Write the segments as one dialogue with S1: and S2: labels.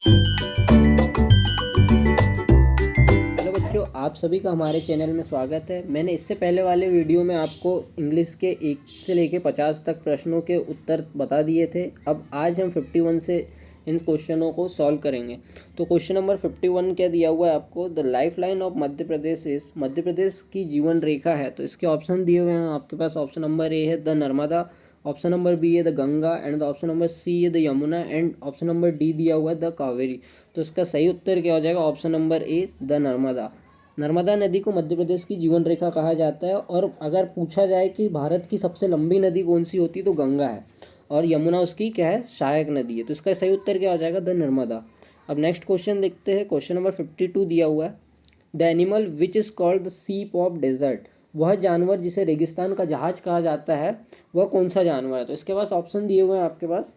S1: Hello बच्चों, आप सभी का हमारे चैनल में स्वागत है। मैंने इससे पहले वाले वीडियो में आपको इंग्लिश के 1 से लेकर 50 तक प्रश्नों के उत्तर बता दिए थे। अब आज हम 51 से इन क्वेश्चनों को सॉल्व करेंगे। तो क्वेश्चन नंबर 51 क्या दिया हुआ है आपको? The lifeline of Madhya Pradesh is, Madhya Pradesh की जीवन रेखा है। तो इसके ऑप्शन दिए हुए हैं आपके पास। ऑप्शन नंबर ए है the Narmada, option number B है the Ganga and the option number C है the Yamuna and option number D दिया हुआ है द कावेरी। तो इसका सही उत्तर क्या हो जाएगा? Option number A the Narmada. Narmada नदी को मध्य प्रदेश की जीवन रेखा कहा जाता है। और अगर पूछा जाए कि भारत की सबसे लंबी नदी कौन सी होती है, तो गंगा है और यमुना उसकी क्या है? सहायक नदी है। तो इसका सही उत्तर क्या हो जाएगा? द नर्मदा। अब नेक्स्ट क्वेश्चन देखते हैं। क्वेश्चन नंबर 52 दिया हुआ है the animal which is called the ship of desert, वह जानवर जिसे रेगिस्तान का जहाज कहा जाता है, वह कौन सा जानवर है? तो इसके पास ऑप्शन दिए हुए हैं आपके पास।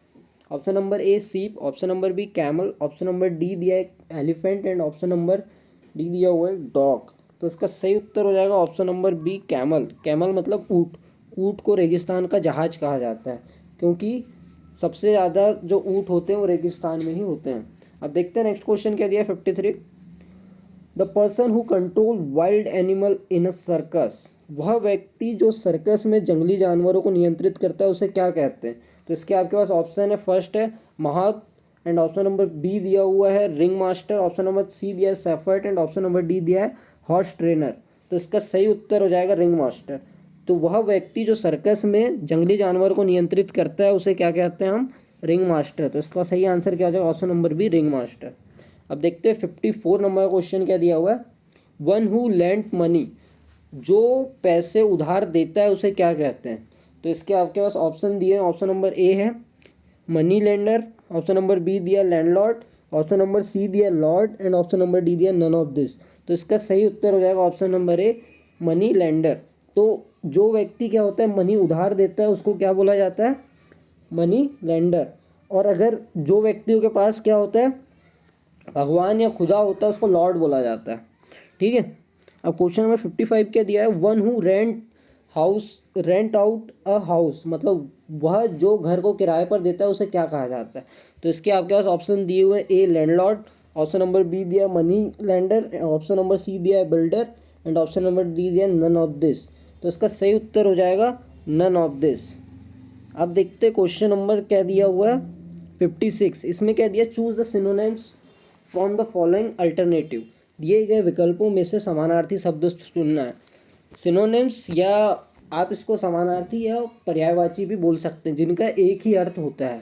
S1: Option number A sheep, option number B camel, option number D दिया है elephant and option number D दिया हुआ है डॉग। तो इसका सही उत्तर हो जाएगा option number B camel. Camel मतलब ऊँट। ऊँट को रेगिस्तान का जहाज कहा जाता है क्योंकि सबसे ज़्यादा जो ऊँट होते हैं वो रेगिस्तान में ही होते हैं। अब देखते हैं नेक्स्ट क्वेश्चन क्या दिया है 53। The person who control wild animal in a circus, वह व्यक्ति जो सर्कस में जंगली जानवरों को नियंत्रित करता है उसे क्या कहते हैं? तो इसके आपके पास ऑप्शन है, फर्स्ट है mahout and option number B दिया हुआ है ring master, option number C दिया है shepherd and option number D दिया है हॉर्स ट्रेनर। तो इसका सही उत्तर हो जाएगा रिंग मास्टर। तो वह व्यक्ति जो सर्कस में जंगली जानवर को नियंत्रित करता है उसे क्या कहते हैं हम? Ring master. तो इसका सही आंसर क्या हो जाएगा? Option number B ring master. अब देखते हैं 54 नंबर का क्वेश्चन क्या दिया हुआ है। वन हु लेंट मनी, जो पैसे उधार देता है उसे क्या कहते हैं? तो इसके आपके पास ऑप्शन दिए हैं। ऑप्शन नंबर ए है money lender, option number B दिया लैंडलॉर्ड, ऑप्शन नंबर सी दिया lord and option number D दिया नन ऑफ दिस। तो इसका सही उत्तर हो जाएगा option number A money lender. तो जो व्यक्ति क्या होता है मनी उधार देता है उसको क्या बोला जाता है? Money lender. और अगर जो व्यक्तियों के पास क्या होता है भगवान या खुदा होता है उसको लॉर्ड बोला जाता है। ठीक है। अब क्वेश्चन नंबर 55 क्या दिया है? One who rent out a house, मतलब वह जो घर को किराए पर देता है उसे क्या कहा जाता है? तो इसके आपके पास ऑप्शन दिए हुए हैं। A landlord, option number B दिया money lender, option number C दिया है builder and option number D दिया नन ऑफ दिस। तो इसका सही उत्तर हो जाएगा नन ऑफ दिस। अब देखते क्वेश्चन नंबर क्या दिया हुआ है 56। इसमें क्या दिया? Choose the synonyms from the following alternative, दिए गए विकल्पों में से समानार्थी शब्द चुनना है। सिनोनिम्स या आप इसको समानार्थी या पर्यायवाची भी बोल सकते हैं जिनका एक ही अर्थ होता है।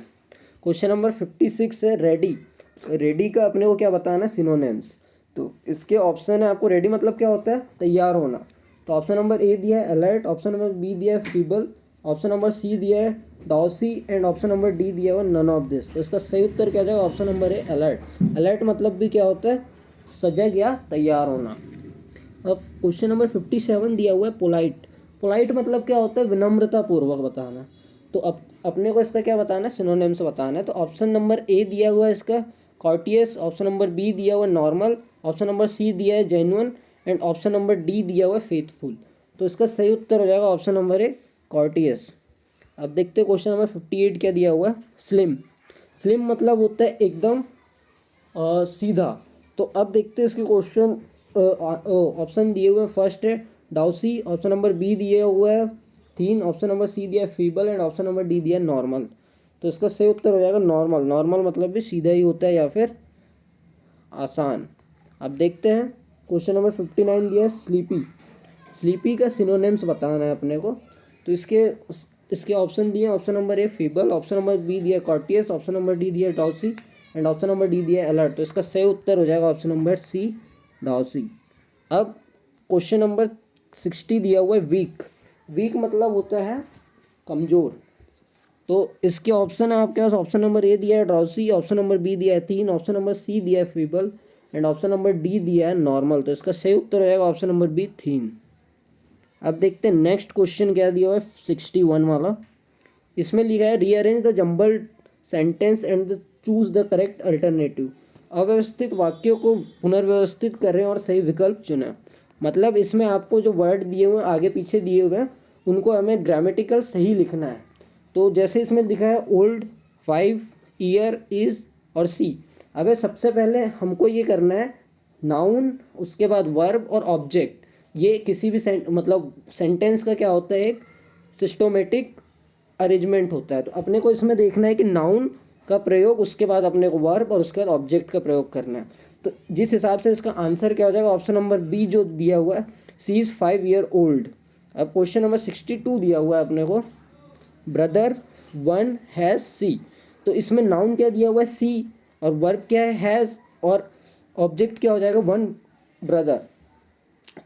S1: क्वेश्चन नंबर 56 है रेडी। रेडी का अपने को क्या बताना है? सिनोनिम्स। तो इसके ऑप्शन है आपको। रेडी मतलब क्या होता है? तैयार होना। तो ऑप्शन नंबर ए दिया है अलर्ट, ऑप्शन नंबर बी दिया है फीबल, ऑप्शन नंबर सी दिया है डॉसी एंड ऑप्शन नंबर डी दिया हुआ नन ऑफ दिस। तो इसका सही उत्तर क्या हो जाएगा? ऑप्शन नंबर ए अलर्ट। अलर्ट मतलब भी क्या होता है? सजग या तैयार होना। अब क्वेश्चन नंबर 57 दिया हुआ है पोलाइट। पोलाइट मतलब क्या होता है? विनम्रता पूर्वक बताना। तो अब अपने को इसका क्या बताना है? सिनोनिम्स बताना है। तो ऑप्शन नंबर ए दिया हुआ है इसका कॉर्टियस, ऑप्शन नंबर बी दिया हुआ है नॉर्मल, ऑप्शन नंबर सी दिया है genuine and option number D दिया हुआ है फेथफुल। तो इसका सही उत्तर हो जाएगा ऑप्शन नंबर ए कॉर्टियस। अब देखते हैं क्वेश्चन नंबर 58 क्या दिया हुआ है। स्लिम। स्लिम मतलब होता है एकदम सीधा। तो अब देखते हैं इसके क्वेश्चन। ऑप्शन दिए हुए हैं। फर्स्ट है डाउसी, ऑप्शन नंबर बी दिए हुआ है थीन, ऑप्शन नंबर सी दिया है feeble and option number D दिया है नॉर्मल। तो इसका सही उत्तर हो जाएगा नॉर्मल। नॉर्मल मतलब भी सीधा ही होता है या फिर आसान। अब देखते हैं क्वेश्चन नंबर 59 दिया है स्लीपी। स्लीपी का सिनोनिम्स बताना है अपने को। तो इसके ऑप्शन दिए। Option number A feeble, option number B दिया कॉर्टियस, ऑप्शन नंबर डी दिया docile and option number D दिया अलर्ट। तो इसका सही उत्तर हो जाएगा ऑप्शन नंबर सी डॉसी। अब क्वेश्चन नंबर 60 दिया हुआ है वीक। वीक मतलब होता है कमज़ोर। तो इसके ऑप्शन है आपके पास। ऑप्शन नंबर ए दिया है ड्राउसी, ऑप्शन नंबर बी दिया है थीन, ऑप्शन नंबर सी दिया है feeble and option number D दिया है नॉर्मल। तो इसका सही उत्तर हो जाएगा ऑप्शन नंबर बी थीन। अब देखते हैं नेक्स्ट क्वेश्चन क्या दिया हुआ है 61 वाला। इसमें लिखा है rearrange the jumbled sentence and choose the correct alternative. अव्यवस्थित वाक्यों को पुनर्व्यवस्थित करें और सही विकल्प चुनें। मतलब इसमें आपको जो वर्ड दिए हुए हैं आगे पीछे दिए हुए हैं उनको हमें ग्रामेटिकल सही लिखना है। तो जैसे इसमें लिखा है ओल्ड, 5, ईयर, इज और सी। अबे सबसे पहले हमको ये करना है नाउन, उसके बाद वर्ब और ऑब्जेक्ट। ये किसी भी मतलब सेंटेंस का क्या होता है, एक सिस्टोमेटिक अरेंजमेंट होता है। तो अपने को इसमें देखना है कि नाउन का प्रयोग, उसके बाद अपने को वर्ब और उसके बाद ऑब्जेक्ट का प्रयोग करना है। तो जिस हिसाब से इसका आंसर क्या हो जाएगा, ऑप्शन नंबर बी जो दिया हुआ है, सी इज़ 5 ईयर ओल्ड। अब क्वेश्चन नंबर 62 दिया हुआ है अपने को, ब्रदर वन हैज़ सी। तो इसमें नाउन क्या दिया हुआ है, सी, और वर्ब क्या है, हैज़, और ऑब्जेक्ट क्या हो जाएगा, वन ब्रदर।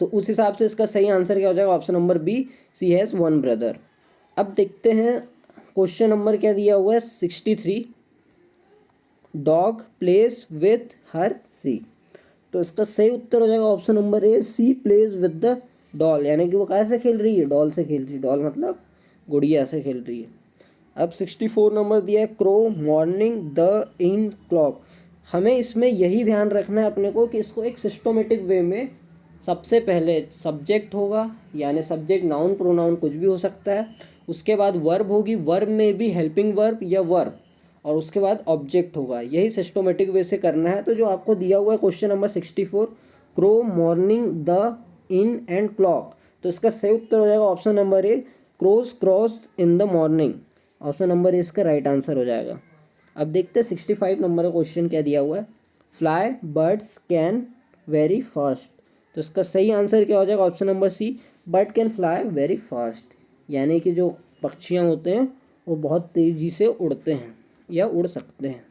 S1: तो उस हिसाब से इसका सही आंसर क्या हो जाएगा, option number B, she has one brother. अब देखते हैं क्वेश्चन नंबर क्या दिया हुआ है, 63, dog plays with her she. तो इसका सही उत्तर हो जाएगा option number A, she plays with the doll, यानी कि वो कैसे खेल रही है, डॉल से खेल रही है। डॉल मतलब गुड़िया से खेल रही है। अब 64 नंबर दिया है, crow morning the in clock. हमें इसमें यही ध्यान रखना है अपने को कि इसको एक सिस्टोमेटिक वे में सबसे पहले सब्जेक्ट होगा, यानी सब्जेक्ट नाउन प्रोनाउन कुछ भी हो सकता है, उसके बाद वर्ब होगी, वर्ब में भी हेल्पिंग वर्ब या वर्ब, और उसके बाद ऑब्जेक्ट होगा। यही सिस्टोमेटिक वे से करना है। तो जो आपको दिया हुआ है question number 64, crow morning the in and clock, तो इसका सही उत्तर हो जाएगा option number A, crows crossed in the morning. Option number A इसका राइट आंसर हो जाएगा। अब देखते हैं 65 नंबर का क्वेश्चन क्या दिया हुआ है, fly birds can very fast. तो इसका सही आंसर क्या हो जाएगा, option number C, bird can fly very fast, यानी कि जो पक्षियाँ होते हैं वो बहुत तेज़ी से उड़ते हैं या उड़ सकते हैं।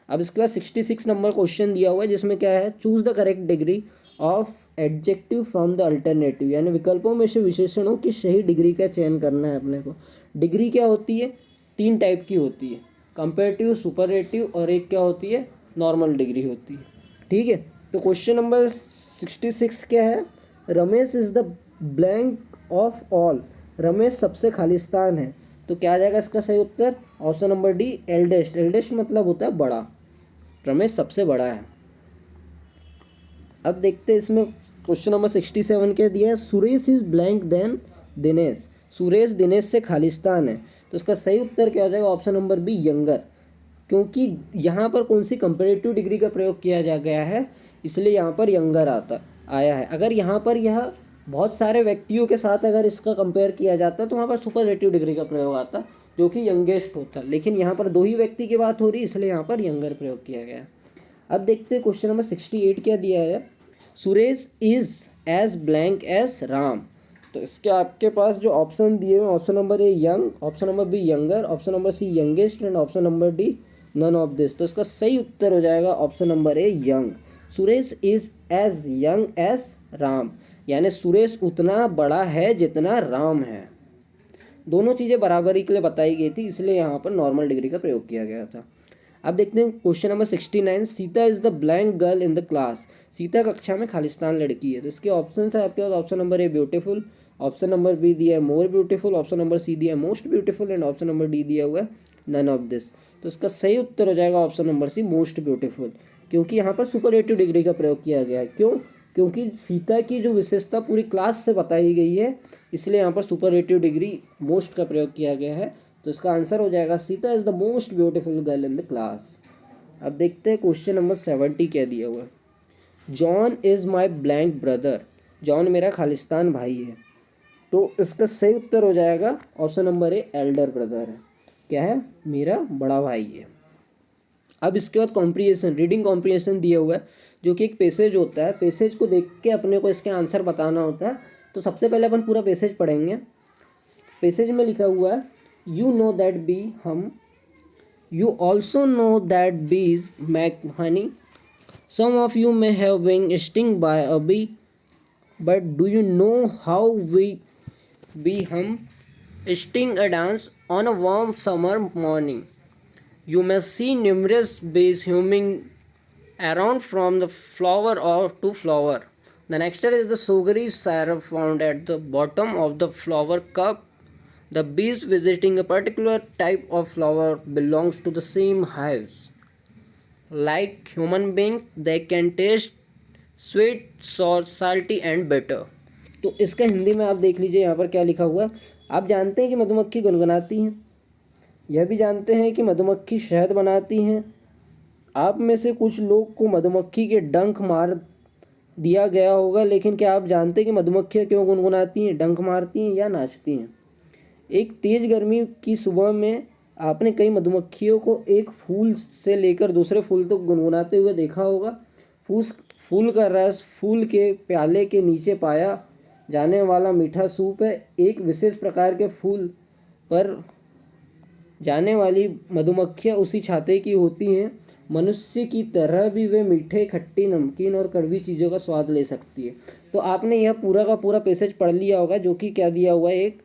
S1: अब इसके बाद 66 नंबर क्वेश्चन दिया हुआ है, जिसमें क्या है, choose the correct degree of adjective from the alternative, यानी विकल्पों में से विशेषणों की सही डिग्री का चयन करना है अपने को। डिग्री क्या होती है, 3 टाइप की होती है, कंपेरेटिव, सुपरलेटिव, और एक क्या होती है, नॉर्मल डिग्री होती है। ठीक है, तो क्वेश्चन नंबर 66 क्या है, Ramesh is the blank of all. Ramesh सबसे खालिस्तान है। तो क्या आ जाएगा इसका सही उत्तर, option number D, eldest. Eldest मतलब होता है बड़ा, रमेश सबसे बड़ा है। अब देखते हैं इसमें क्वेश्चन नंबर 67 क्या दिया है, Suresh is blank then Dinesh. Suresh Dinesh से खालिस्तान है। तो इसका सही उत्तर क्या हो जाएगा, ऑप्शन नंबर बी, यंगर। क्योंकि यहाँ पर कौन सी कंपेरेटिव डिग्री का प्रयोग किया जा गया है, इसलिए यहाँ पर यंगर आया है। अगर यहाँ पर यह बहुत सारे व्यक्तियों के साथ अगर इसका कंपेयर किया जाता है तो वहाँ पर सुपरलेटिव डिग्री का प्रयोग आता, जो कि यंगेस्ट होता। लेकिन यहाँ पर 2 ही व्यक्ति की बात हो रही, इसलिए यहाँ पर यंगर प्रयोग किया गया। अब देखते हैं क्वेश्चन नंबर 68 क्या दिया है, Suresh is as blank as Ram. तो इसके आपके पास जो ऑप्शन दिए हुए, option number A young, option number B younger, option number C youngest, and option number D none of this. तो इसका सही उत्तर हो जाएगा option number A, young. Suresh is as young as Ram, यानी सुरेश उतना बड़ा है जितना राम है। दोनों चीज़ें बराबरी के लिए बताई गई थी, इसलिए यहाँ पर नॉर्मल डिग्री का प्रयोग किया गया था। अब देखते हैं question number 69, Sita is the blank girl in the class. Sita कक्षा में खालिस्तान लड़की है। तो इसके ऑप्शन है आपके पास, option number A beautiful, option number B दिया है more beautiful, option number C दिया है most beautiful, and option number D दिया हुआ है नन ऑफ दिस। तो इसका सही उत्तर हो जाएगा option number C, most beautiful, क्योंकि यहाँ पर सुपरलेटिव डिग्री का प्रयोग किया गया है। क्यों, क्योंकि सीता की जो विशेषता पूरी क्लास से बताई गई है, इसलिए यहाँ पर सुपरलेटिव डिग्री मोस्ट का प्रयोग किया गया है। तो इसका आंसर हो जाएगा, Sita is the most beautiful girl in the class. अब देखते हैं क्वेश्चन नंबर 70 क्या दिया हुआ है, John is my blank brother. John मेरा खालिस्तान भाई है। तो इसका सही उत्तर हो जाएगा ऑप्शन नंबर ए, एल्डर ब्रदर है। क्या है, मेरा बड़ा भाई है। अब इसके बाद कॉम्प्रिहेंशन, रीडिंग कॉम्प्रिहेंशन दिया हुआ है, जो कि एक पैसेज होता है। पैसेज को देख के अपने को इसके आंसर बताना होता है। तो सबसे पहले अपन पूरा पैसेज पढ़ेंगे। पैसेज में लिखा हुआ है, यू नो दैट बी, हम, you also know that bees make honey. Some of you may have been stung by a bee, but do you know how hum sting a dance on a warm summer morning? You may see numerous bees humming around from the flower or to flower. The nectar is the sugary syrup found at the bottom of the flower cup. The bees visiting a particular type of flower belongs to the same hives. Like human beings, they can taste sweet, sour, salty and bitter. तो इसका हिंदी में आप देख लीजिए यहाँ पर क्या लिखा हुआ है। आप जानते हैं कि मधुमक्खी गुनगुनाती हैं, यह भी जानते हैं कि मधुमक्खी शहद बनाती हैं। आप में से कुछ लोग को मधुमक्खी के डंक मार दिया गया होगा, लेकिन क्या आप जानते हैं कि मधुमक्खियाँ क्यों गुनगुनाती हैं, डंक मारती हैं या नाचती हैं? एक तेज गर्मी की सुबह में आपने कई मधुमक्खियों को एक फूल से लेकर दूसरे फूल तक गुनगुनाते हुए देखा होगा। फूस फूल का रस फूल के प्याले के नीचे पाया जाने वाला मीठा सूप है। एक विशेष प्रकार के फूल पर जाने वाली मधुमक्खियाँ उसी छाते की होती हैं। मनुष्य की तरह भी वे मीठे, खट्टी, नमकीन और कड़वी चीज़ों का स्वाद ले सकती है। तो आपने यह पूरा का पूरा पैसेज पढ़ लिया होगा, जो कि क्या दिया हुआ है, एक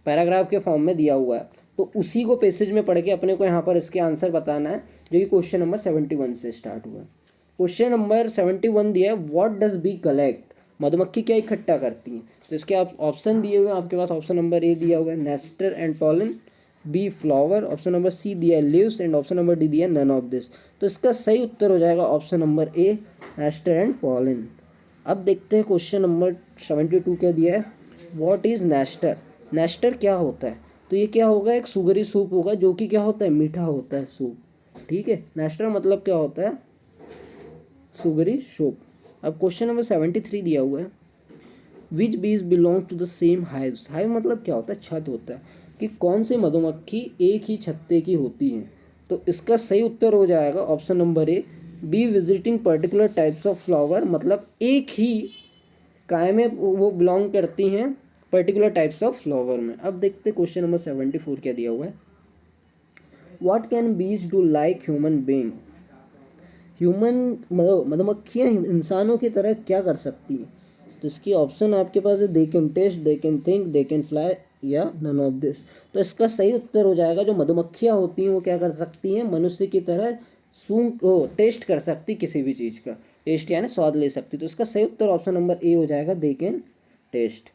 S1: पैराग्राफ के फॉर्म में दिया हुआ है। तो उसी को पैसेज में पढ़ के अपने को यहाँ पर इसके आंसर बताना है, जो कि क्वेश्चन नंबर 71 से स्टार्ट हुआ है। क्वेश्चन नंबर 71 दिया है, व्हाट डज बी कलेक्ट? मधुमक्खी क्या इकट्ठा करती हैं? तो इसके आप ऑप्शन दिए हुए हैं आपके पास। ऑप्शन नंबर ए दिया हुआ है nectar and pollen, B flower, option number C दिया है leaves and option number D दिया है नन ऑफ दिस। तो इसका सही उत्तर हो जाएगा option number A, Nestor and pollen. अब देखते हैं क्वेश्चन नंबर 72 क्या दिया है, व्हाट इज नेस्टर? नेस्टर क्या होता है? तो ये क्या होगा, एक सुगरी सूप होगा, जो कि क्या होता है, मीठा होता है सूप। ठीक है, नेस्टर मतलब क्या होता है, सुगरी सूप। अब क्वेश्चन नंबर 73 दिया हुआ है, which bees belong to the same hives? Hive मतलब क्या होता है, छत होता है, कि कौन सी मधुमक्खी एक ही छत्ते की होती हैं? तो इसका सही उत्तर हो जाएगा option number A, be visiting particular types of flower, मतलब एक ही काय में वो बिलोंग करती हैं पर्टिकुलर टाइप्स ऑफ फ्लावर में। अब देखते क्वेश्चन नंबर 74 क्या दिया हुआ है, व्हाट कैन बीज do like human being? Human मधुमक्खियाँ इंसानों की तरह क्या कर सकती हैं? तो इसकी ऑप्शन आपके पास है, they can taste, they can think, they can fly या नन ऑफ दिस। तो इसका सही उत्तर हो जाएगा, जो मधुमक्खियाँ होती हैं वो क्या कर सकती हैं, मनुष्य की तरह टेस्ट कर सकती किसी भी चीज़ का, टेस्ट यानी स्वाद ले सकती। तो इसका सही उत्तर ऑप्शन नंबर ए हो जाएगा, दे कैन टेस्ट।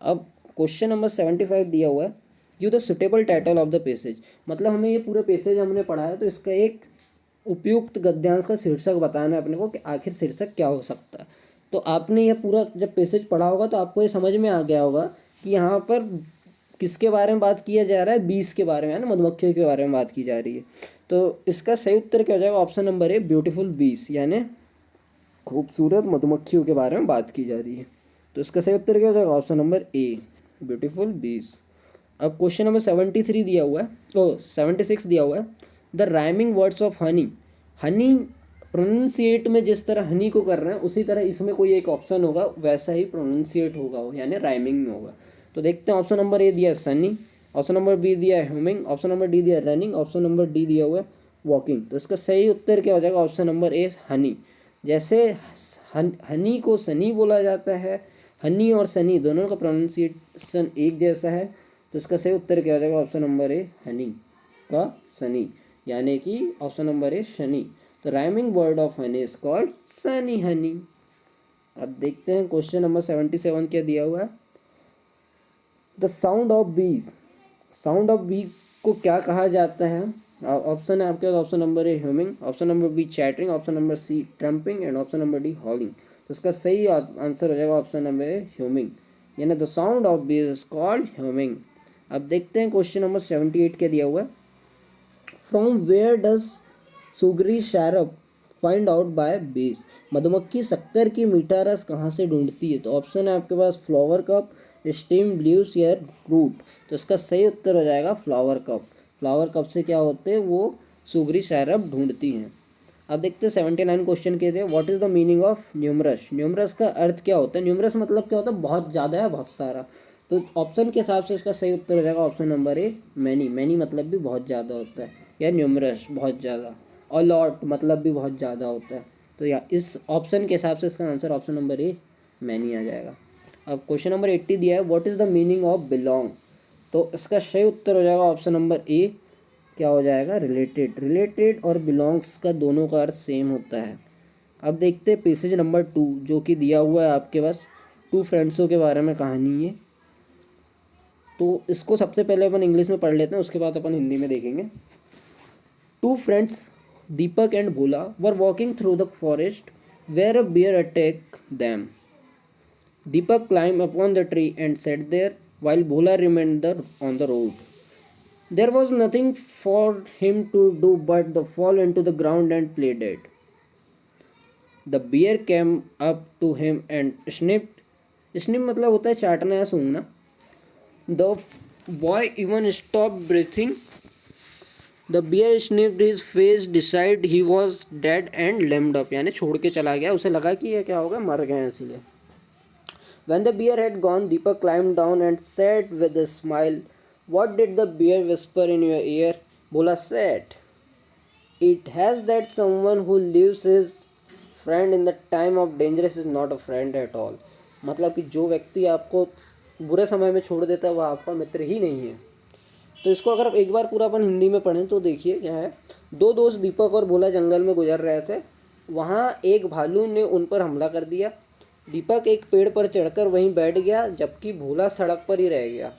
S1: अब क्वेश्चन नंबर 75 दिया हुआ है, give the suitable title of the passage. मतलब हमें ये पूरा पैसेज हमने पढ़ा है, तो इसका एक उपयुक्त गद्यांश का शीर्षक बताना है अपने को, कि आखिर शीर्षक क्या हो सकता है। तो आपने ये पूरा जब पैसेज पढ़ा होगा तो आपको ये समझ में आ गया होगा कि यहाँ पर किसके बारे में बात किया जा रहा है, बीज के बारे में, है ना, मधुमक्खियों के बारे में बात की जा रही है। तो इसका सही उत्तर क्या हो जाएगा, ऑप्शन नंबर ए, ब्यूटीफुल बीज, यानी खूबसूरत मधुमक्खियों के बारे में बात की जा रही है। तो इसका सही उत्तर क्या हो जाएगा, ऑप्शन नंबर ए, ब्यूटीफुल बीज। अब क्वेश्चन नंबर 73 दिया हुआ है, तो 76 दिया हुआ है, the rhyming words of honey. Honey pronunciate में जिस तरह हनी को कर रहे हैं, उसी तरह इसमें कोई एक ऑप्शन होगा, वैसा ही प्रोनाउंसिएट होगा वो, यानी राइमिंग में होगा। तो देखते हैं, ऑप्शन नंबर ए दिया है सनी, ऑप्शन नंबर बी दिया है ह्यूमिंग, ऑप्शन नंबर डी दिया है रनिंग, ऑप्शन नंबर डी दिया हुआ है वॉकिंग। तो इसका सही उत्तर क्या हो जाएगा, ऑप्शन नंबर ए, हनी। जैसे हनी को सनी बोला जाता है, हनी और सनी दोनों का प्रोनाउंसिएशन एक जैसा है। तो इसका सही उत्तर क्या हो जाएगा, ऑप्शन नंबर ए, हनी का सनी, यानी कि ऑप्शन नंबर ए, शनि। तो rhyming word of honey is called sunny honey. अब देखते हैं क्वेश्चन नंबर 77 क्या दिया हुआ है, the sound of bees. Sound of bees को क्या कहा जाता है? ऑप्शन है आपके पास, option number A humming, option number B chattering, option number C trumping and option number D howling. तो इसका सही आंसर हो जाएगा ऑप्शन नंबर ए, ह्यूमिंग, यानी the sound of bees is called humming. अब देखते हैं क्वेश्चन नंबर 78 क्या दिया हुआ है, from where does sugary syrup find out by bees. मधुमक्खी शक्कर की मीठा रस कहाँ से ढूंढती है? तो ऑप्शन है आपके पास, फ्लावर कप, स्टीम लीव्स या रूट। तो इसका सही उत्तर हो जाएगा फ्लावर कप। फ्लावर कप से क्या होते हैं, वो सुगरी शैरप ढूंढती हैं। अब देखते हैं 79 क्वेश्चन के थे, what is the meaning of numerous. Numerous का अर्थ क्या होता है? न्यूमरस मतलब क्या होता है, बहुत ज़्यादा है, बहुत सारा। तो ऑप्शन के हिसाब से इसका सही उत्तर हो जाएगा option number A, many. Many मतलब भी बहुत ज़्यादा होता है, या न्यूमरस बहुत ज़्यादा, और लॉट मतलब भी बहुत ज़्यादा होता है। तो या इस ऑप्शन के हिसाब से इसका answer option number A, many आ जाएगा। अब क्वेश्चन नंबर 80 दिया है, what is the meaning of belong. तो इसका सही उत्तर हो जाएगा ऑप्शन नंबर ए, क्या हो जाएगा, रिलेटेड। रिलेटेड और बिलोंग्स का दोनों का अर्थ सेम होता है। अब देखते हैं पेसेज नंबर 2, जो कि दिया हुआ है आपके पास, टू फ्रेंड्सों के बारे में कहानी है। तो इसको सबसे पहले अपन इंग्लिश में पढ़ लेते हैं, उसके बाद अपन हिंदी में देखेंगे। Two friends, Deepak and Bhola, were walking through the forest where a bear attacked them. Deepak climbed upon the tree and sat there while Bhola remained on the road. There was nothing for him to do but the fall into the ground and play dead. The bear came up to him and snipped. Snip मतलब होता है चाटना या सूंघना. The boy even stop breathing. The bear snipped his face decide he was dead and lamed up. यानी छोड़ के चला गया, उसे लगा कि ये क्या होगा, मर गए इसलिए. When the bear had gone, Deepak climbed down and said with a smile, "What did the bear whisper in your ear?" Bola said, "It has that someone who leaves his friend in the time of danger is not a friend at all." मतलब कि जो व्यक्ति आपको बुरे समय में छोड़ देता है वह आपका मित्र ही नहीं है. तो इसको अगर एक बार पूरा अपन हिंदी में पढ़ें तो देखिए क्या है. दो दोस्त दीपक और भोला जंगल में गुजर रहे थे. वहाँ एक भालू ने उन पर हमला कर दिया. दीपक एक पेड़ पर चढ़कर वहीं बैठ गया जबकि भोला सड़क पर ही रह गया.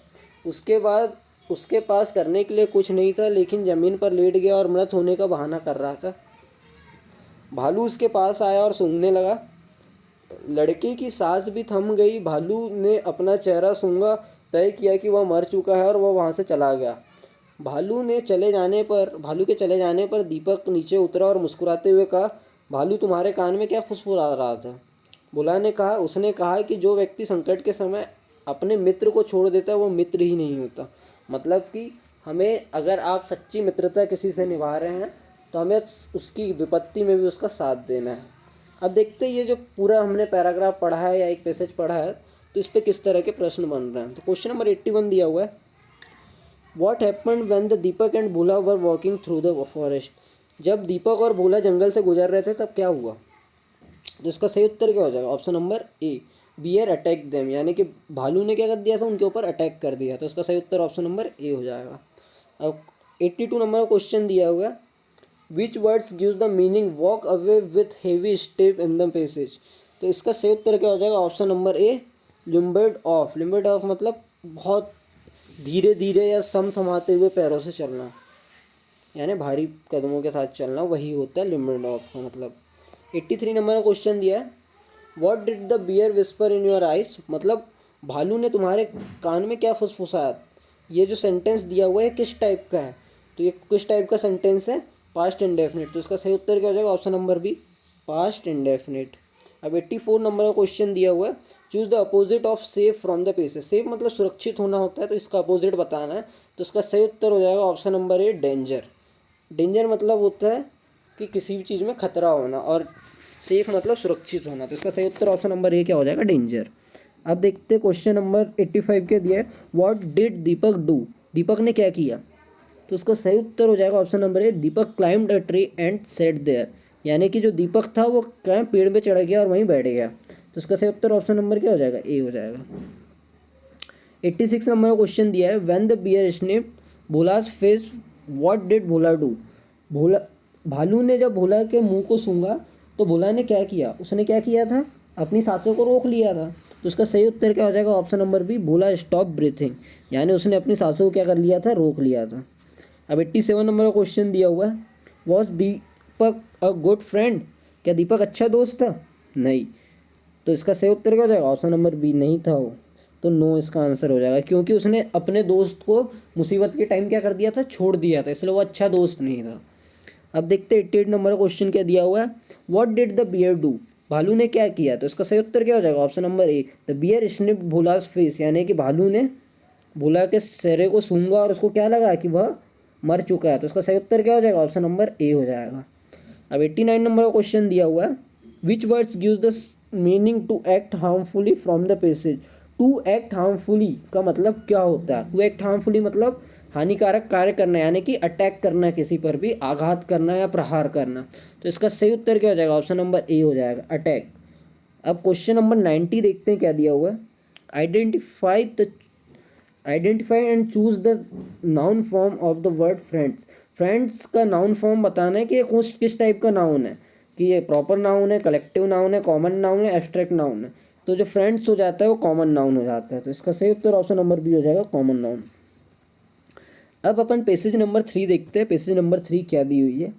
S1: उसके बाद उसके पास करने के लिए कुछ नहीं था, लेकिन ज़मीन पर लेट गया और मृत होने का बहाना कर रहा था. भालू उसके पास आया और सूंघने लगा. लड़के की सांस भी थम गई. भालू ने अपना चेहरा सूंघा, तय किया कि वह मर चुका है और वह वहाँ से चला गया. भालू के चले जाने पर दीपक नीचे उतरा और मुस्कुराते हुए कहा, "भालू तुम्हारे कान में क्या फुसफुसा रहा था?" उसने कहा कि जो व्यक्ति संकट के समय अपने मित्र को छोड़ देता है वो मित्र ही नहीं होता. मतलब कि हमें, अगर आप सच्ची मित्रता किसी से निभा रहे हैं तो हमें उसकी विपत्ति में भी उसका साथ देना है. अब देखते हैं ये जो पूरा हमने पैराग्राफ पढ़ा है या एक पैसेज पढ़ा है तो इस पर किस तरह के प्रश्न बन रहे हैं. तो क्वेश्चन नंबर 81 दिया हुआ है, what happened when the Deepak and Bhola were walking through the forest. जब दीपक और भोला जंगल से गुजर रहे थे तब क्या हुआ. तो इसका सही उत्तर क्या हो जाएगा, option number A, bear attack them. यानी कि भालू ने क्या कर दिया था, उनके ऊपर अटैक कर दिया. तो इसका सही उत्तर ऑप्शन नंबर ए हो जाएगा. अब 82 नंबर का क्वेश्चन दिया हुआ है, which words gives the meaning walk away with heavy step in the passage. तो इसका सही उत्तर क्या हो जाएगा, option number A, lumbered off. Lumbered off मतलब बहुत धीरे धीरे या समसमाते हुए पैरों से चलना, यानी भारी कदमों के साथ चलना, वही होता है लिम्बर्ड ऑफ का मतलब. 83 नंबर का क्वेश्चन दिया है, what did the bear whisper in your eyes. मतलब भालू ने तुम्हारे कान में क्या फुसफुसाया. ये जो सेंटेंस दिया हुआ है किस टाइप का है, तो ये किस टाइप का सेंटेंस है, पास्ट इंडेफिनिट. तो इसका सही उत्तर क्या हो जाएगा, option number B, past indefinite. अब 84 नंबर का क्वेश्चन दिया हुआ है, choose the opposite of safe from the passage. Safe मतलब सुरक्षित होना होता है, तो इसका अपोजिट बताना है. तो इसका सही उत्तर हो जाएगा ऑप्शन नंबर ए, डेंजर. डेंजर मतलब होता है कि किसी भी चीज़ में खतरा होना, और सेफ मतलब सुरक्षित होना. तो इसका सही उत्तर ऑप्शन नंबर ए क्या हो जाएगा, डेंजर. अब देखते हैं क्वेश्चन नंबर 85 के दिया है, what did Deepak do. Deepak ने क्या किया. तो इसका सही उत्तर हो जाएगा option number A, Deepak climbed a tree and sat there. यानी कि जो दीपक था वो क्या पेड़ पे चढ़ गया और वहीं बैठ गया. तो इसका सही उत्तर ऑप्शन नंबर क्या हो जाएगा, ए हो जाएगा. 86 नंबर का क्वेश्चन दिया है, when the bear snipped Bhola's face what did Bhola do. Bhola भालू ने जब भोला के मुंह को सूंघा तो भोला ने क्या किया. उसने क्या किया था, अपनी सांसों को रोक लिया था. तो उसका सही उत्तर क्या हो जाएगा, ऑप्शन नंबर बी, भोला स्टॉप ब्रीथिंग. यानी उसने अपनी सांसों को क्या कर लिया था, रोक लिया था. अब 87 नंबर का क्वेश्चन दिया हुआ है, was Deepak a good friend. क्या दीपक अच्छा दोस्त था, नहीं. तो इसका सही उत्तर क्या हो जाएगा, ऑप्शन नंबर बी, नहीं था वो. तो नो इसका आंसर हो जाएगा, क्योंकि उसने अपने दोस्त को मुसीबत के टाइम क्या कर दिया था, छोड़ दिया था, इसलिए वो अच्छा दोस्त नहीं था. अब देखते हैं 88 नंबर का क्वेश्चन क्या दिया हुआ है, what did the bear do. भालू ने क्या किया. तो इसका सही उत्तर क्या हो जाएगा, option number A, the bear snipped Bhola's face. यानी कि भालू ने भोला के चेहरे को सूंघा और उसको क्या लगा कि वह मर चुका है. तो इसका सही उत्तर क्या हो जाएगा, ऑप्शन नंबर ए हो जाएगा. अब 89 नंबर का क्वेश्चन दिया हुआ है, which words gives the meaning to act harmfully from the passage. To act harmfully का मतलब क्या होता है. टू एक्ट हार्मफुली मतलब हानिकारक कार्य करना, यानी कि अटैक करना, किसी पर भी आघात करना या प्रहार करना. तो इसका सही उत्तर क्या हो जाएगा, ऑप्शन नंबर ए हो जाएगा, अटैक. अब क्वेश्चन नंबर 90 देखते हैं क्या दिया हुआ है, identify and choose the noun form of the word friends. Friends का नाउन फॉर्म बताना है कि ये किस टाइप का नाउन है, कि ये प्रॉपर नाउन है, कलेक्टिव नाउन है, कॉमन नाउन है, एब्स्ट्रैक्ट नाउन है. तो जो फ्रेंड्स हो जाता है वो कॉमन नाउन हो जाता है. तो इसका सही उत्तर ऑप्शन नंबर बी हो जाएगा, कॉमन नाउन. अब अपन पेसेज नंबर 3 देखते हैं. पेसेज नंबर 3 क्या दी हुई है.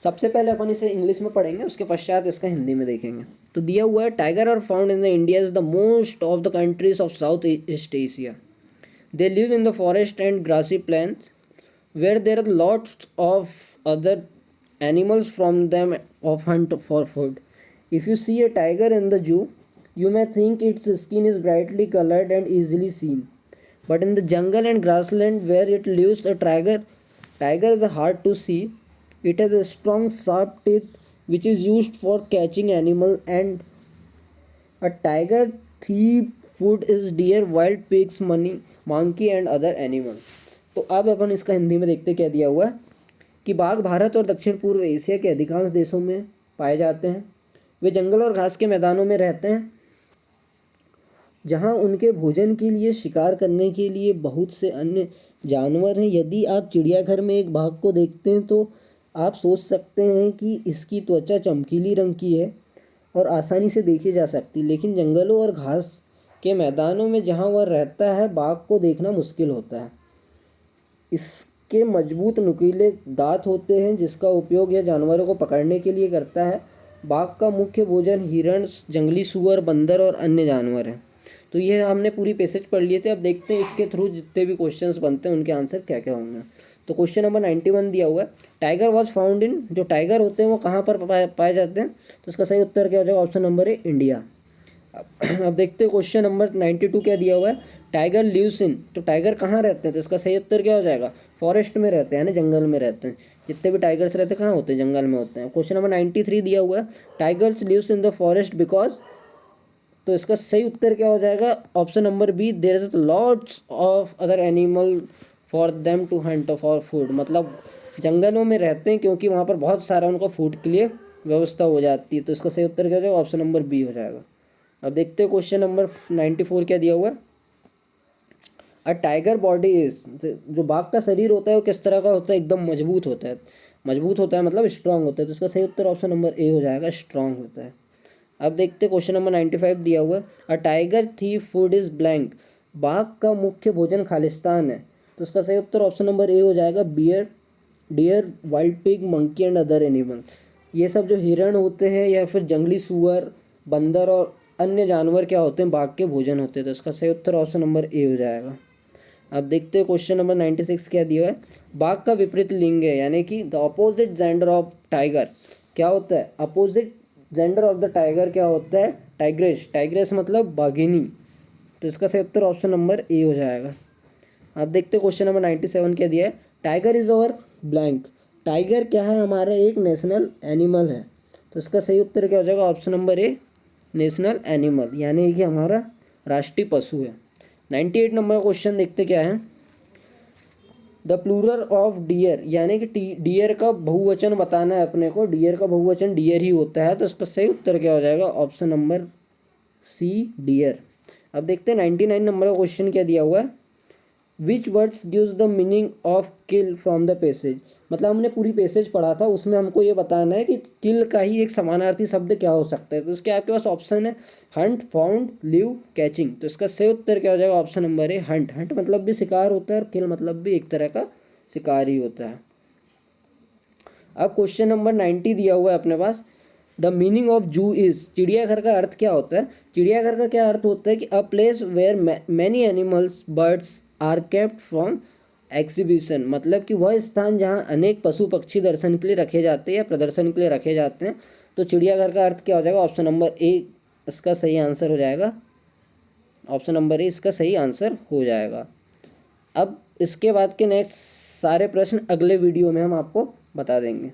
S1: सबसे पहले अपन इसे इंग्लिश में पढ़ेंगे, उसके पश्चात इसका हिंदी में देखेंगे. तो दिया हुआ है, tiger are found in the India is the most of the countries of south east Asia. They live in the forest and grassy plains where there are lots of other animals from them of hunt for food. If you see a tiger in the zoo, you may think its skin is brightly colored and easily seen. But in the jungle and grassland where it lives, tiger is hard to see. It has a strong sharp teeth which is used for catching animal, and a tiger thief food is deer, wild pigs, money, monkey and other animals. तो अब अपन इसका हिंदी में देखते क्या दिया हुआ है कि बाघ भारत और दक्षिण पूर्व एशिया के अधिकांश देशों में पाए जाते हैं। वे जंगल और घास के मैदानों में रहते हैं जहां उनके भोजन के लिए शिकार करने के लिए बहुत से अन्य जानवर हैं। यदि आप चिड़ियाघर में एक बाघ को देखते हैं तो आप सोच सकते हैं कि इसकी त्वचा चमकीली रंग की है और आसानी से देखी जा सकती, लेकिन जंगलों और घास के मैदानों में जहां वह रहता है बाघ को देखना मुश्किल होता है। इसके मजबूत नुकीले दांत होते हैं जिसका उपयोग यह जानवरों को पकड़ने के लिए करता है। बाघ का मुख्य भोजन हिरण, जंगली सूअर, बंदर और अन्य जानवर हैं। तो ये हमने पूरी पैसेज पढ़ लिए थे। अब देखते हैं इसके थ्रू जितने भी क्वेश्चंस बनते हैं उनके आंसर क्या क्या होंगे। तो क्वेश्चन नंबर 91 दिया हुआ है, टाइगर वॉज फाउंड इन, जो टाइगर होते हैं वो कहाँ पर पाए जाते हैं, तो इसका सही उत्तर क्या हो जाएगा, ऑप्शन नंबर ए इंडिया। अब देखते हैं क्वेश्चन नंबर 92 क्या दिया हुआ है, टाइगर लिव्स इन, तो टाइगर कहाँ रहते हैं, तो इसका सही उत्तर क्या हो जाएगा, फॉरेस्ट में रहते हैं, यानी जंगल में रहते हैं। जितने भी टाइगर्स रहते हैं कहाँ होते हैं, जंगल में होते हैं। क्वेश्चन नंबर 93 दिया हुआ है, tigers lives in the forest because, तो इसका सही उत्तर क्या हो जाएगा, option number B, there is lots of other animal for them to hunt for food, मतलब जंगलों में रहते हैं क्योंकि वहाँ पर बहुत सारा उनको फूड के लिए व्यवस्था हो जाती है। तो इसका सही उत्तर क्या हो जाएगा, ऑप्शन नंबर बी हो जाएगा। अब देखते हैं क्वेश्चन नंबर 94 क्या दिया हुआ है, अ टाइगर बॉडी इज, जो बाघ का शरीर होता है वो किस तरह का होता है, एकदम मजबूत होता है। मजबूत होता है मतलब स्ट्रांग होता है, तो इसका सही उत्तर ऑप्शन नंबर ए हो जाएगा, स्ट्रांग होता है। अब देखते हैं क्वेश्चन नंबर 95 दिया हुआ है, a tiger thief food is blank, बाघ का मुख्य भोजन खालिस्तान है, तो इसका सही उत्तर ऑप्शन नंबर ए हो जाएगा, bear, deer, wild pig, monkey and other animal. ये सब जो हिरण होते हैं या फिर जंगली सूअर, बंदर और अन्य जानवर क्या होते हैं, बाघ के भोजन होते हैं, तो इसका सही उत्तर ऑप्शन नंबर ए हो जाएगा। अब देखते हैं क्वेश्चन नंबर 96 क्या दिया है, बाघ का विपरीत लिंग है, यानी कि the opposite gender of tiger क्या होता है, opposite gender of the tiger क्या होता है, टाइग्रेस, टाइग्रेस मतलब बाघिनी, तो इसका सही उत्तर ऑप्शन नंबर ए हो जाएगा। अब देखते हैं क्वेश्चन नंबर 97 क्या दिया है, tiger is our blank, tiger क्या है, हमारा एक नेशनल एनिमल है, तो इसका सही उत्तर क्या हो जाएगा, ऑप्शन नंबर ए, नेशनल एनिमल, यानी कि हमारा राष्ट्रीय पशु है। 98 नंबर क्वेश्चन देखते क्या है, द प्लूरल ऑफ डियर, यानी कि डियर का बहुवचन बताना है अपने को, डियर का बहुवचन डियर ही होता है, तो इसका सही उत्तर क्या हो जाएगा, ऑप्शन नंबर सी, डियर। अब देखते हैं 99 नंबर का क्वेश्चन क्या दिया हुआ है, which words gives the meaning of kill from the passage, मतलब हमने पूरी पैसेज पढ़ा था उसमें हमको ये बताना है कि किल का ही एक समानार्थी शब्द क्या हो सकता है, तो इसके आपके पास ऑप्शन है हंट, फाउंड, लिव, कैचिंग, तो इसका सही उत्तर क्या हो जाएगा, ऑप्शन नंबर है हंट। हंट मतलब भी शिकार होता है और किल मतलब भी एक तरह का शिकार ही होता है। अब क्वेश्चन नंबर 90 दिया हुआ है अपने पास, द मीनिंग ऑफ जू इज, चिड़ियाघर का अर्थ क्या होता है, चिड़ियाघर का क्या अर्थ होता है कि a place where many animals birds are kept from exhibition, मतलब कि वह स्थान जहाँ अनेक पशु पक्षी दर्शन के लिए रखे जाते हैं या प्रदर्शन के लिए रखे जाते हैं। तो चिड़ियाघर का अर्थ क्या हो जाएगा, ऑप्शन नंबर ए इसका सही आंसर हो जाएगा, ऑप्शन नंबर ए इसका सही आंसर हो जाएगा। अब इसके बाद के नेक्स्ट सारे प्रश्न अगले वीडियो में हम आपको बता देंगे।